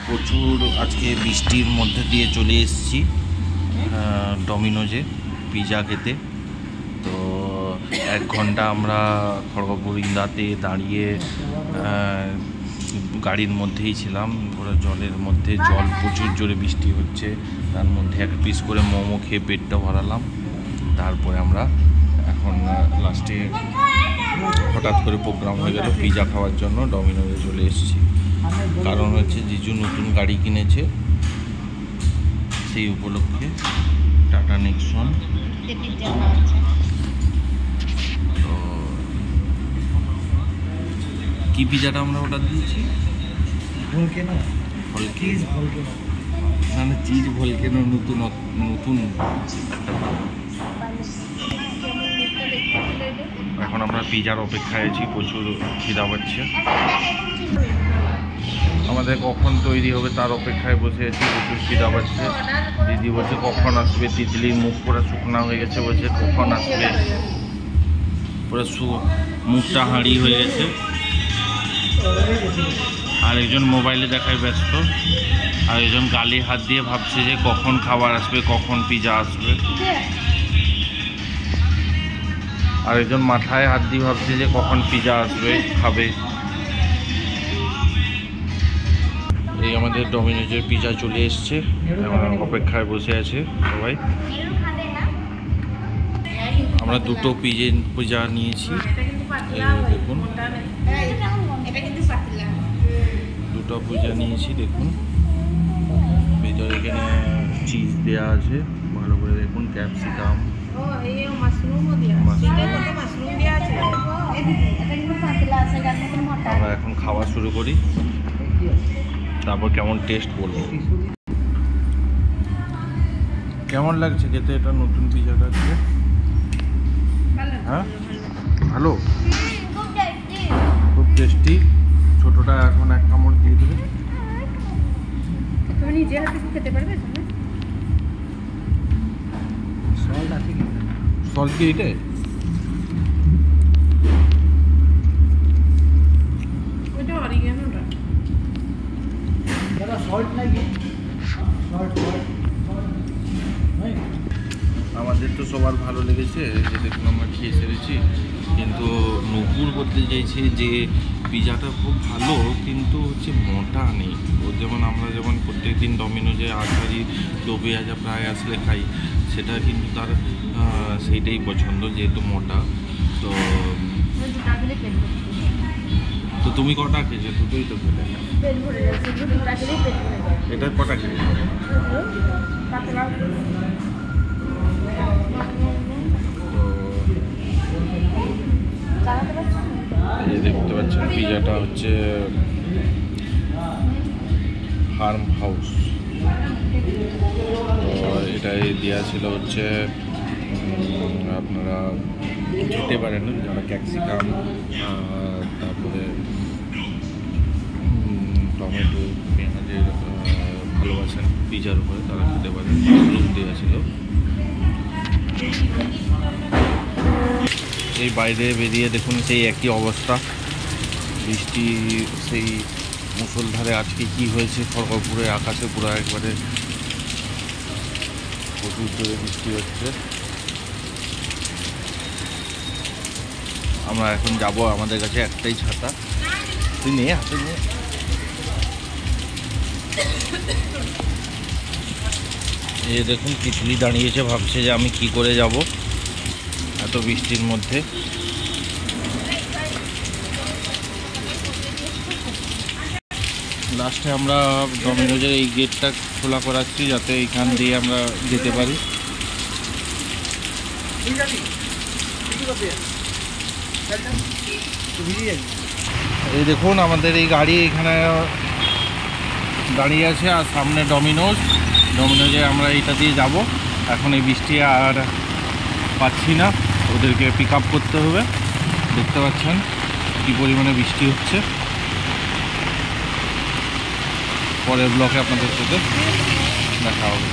প্রচুর আজকে বৃষ্টির মধ্যে দিয়ে চলে এসেছি ডমিনোজে পিৎজা খেতে। তো 1 ঘন্টা আমরা খড়গপুর ইন্দাতে দাঁড়িয়ে গাড়ির মধ্যেই ছিলাম, পুরো জলের মধ্যে। জল প্রচুর জোরে বৃষ্টি হচ্ছে, তার মধ্যে 1 পিস করে মোমো খেয়ে পেটটা ভরালাম। তারপরে আমরা এখন লাস্টে হঠাৎ করে প্রোগ্রাম হয়ে গেল পিৎজা খাওয়ার জন্য ডমিনোজে চলে এসেছি। কারণ হচ্ছে জিজু নতুন গাড়ি কিনেছে, সেই উপলক্ষে টাটা নেক্সন। তো কি পিৎজাটা আমরা অর্ডার দিয়েছি? ভলকেনো, চিজ ভলকেনো, নতুন নতুন। এখন আমরা পিৎজার অপেক্ষায় আছি, প্রচুর খিদা পাচ্ছে। আমাদের কখন তৈরি হবে তার অপেক্ষায় বসে আছি, প্রচুর খিদা পাচ্ছে। দিদি বলছে কখন আসবে, তিতলির মুখ পুরো শুকনা হয়ে গেছে, বলছে কখন আসবে। পুরো মুখটা হাঁড়ি হয়ে গেছে। আর একজন মোবাইলে দেখায় ব্যস্ত, আর একজন গালে হাত দিয়ে ভাবছে যে কখন খাবার আসবে, কখন পিৎজা আসবে। আর একজন মাথায় হাত দিয়ে ভাবছে যে কখন পিৎজা আসবে, খাবে। এই আমাদের ডমিনোজের পিৎজা চলে এসছে, অপেক্ষায় বসে আছে সবাই। আমরা 2টো পিৎজা নিয়েছি, দেখুন 2টো পিৎজা নিয়েছি। দেখুন ভিতরে এখানে চিজ দেওয়া আছে, ভালো করে দেখুন, ক্যাপসিকাম, আমরা এখন খাওয়া শুরু করি, তারপর কেমন টেস্ট বলবো। কেমন লাগছে খেতে এটা নতুন পিৎজাটা? হ্যাঁ ভালো, খুব টেস্টি। ছোটটা এখন 1 কামড় দিয়ে দেবে। সল্ট কি এটা? আমাদের তো সবার ভালো লেগেছে, যে দেখুন আমরা খেয়ে সেরেছি। কিন্তু নূপুর বলতে চাইছে যে পিৎজাটা খুব ভালো, কিন্তু হচ্ছে মোটা নেই। ও যেমন আমরা যেমন প্রত্যেকদিন ডমিনোজে 8 ভাজি 2 পেঁয়াজা প্রায় আসলে খাই, সেটা কিন্তু তার সেইটাই পছন্দ, যেহেতু মোটা। তো তো তুমি কটা খেয়েছো? 2টোই তো খেলে। এটা কটা খেয়েছো? এই দেখতে পাচ্ছেন পিৎজাটা হচ্ছে ফার্ম হাউস। তো এটাই দেওয়া ছিল হচ্ছে, আপনারা খেতে পারেন যারা ক্যাপসিকাম, তারপরে টমেটো, পেঁয়াজের ভালোবাসেন পিৎজার উপরে, তারা খেতে পারেন। মাশরুম দেওয়া ছিল। এই বাইরে বেরিয়ে দেখুন সেই একই অবস্থা, বৃষ্টি সেই মুষলধারে। আজকে কি হয়েছে খড়গপুরে, আকাশে পুরো একবারে প্রচুর জোরে বৃষ্টি হচ্ছে। আমরা এখন যাব, আমাদের কাছে একটাই ছাতা। তুই নিয়ে হাতে নিয়ে। এই দেখুন তিতলি দাঁড়িয়েছে, ভাবছে যে আমি কি করে যাব এত বৃষ্টির মধ্যে। লাস্টে আমরা ডমিনোজের এই গেটটা খোলা করাচ্ছি, যাতে এইখান দিয়ে আমরা যেতে পারি। এই দেখুন আমাদের এই গাড়ি এখানে দাঁড়িয়ে আছে, আর সামনে ডমিনোজে আমরা এইটা দিয়ে যাব। এখন এই বৃষ্টি আর পাচ্ছি না, ওদেরকে পিক আপ করতে হবে। দেখতে পাচ্ছেন কী পরিমাণে বৃষ্টি হচ্ছে। পরের ব্লকে আপনাদের সাথে দেখা হবে।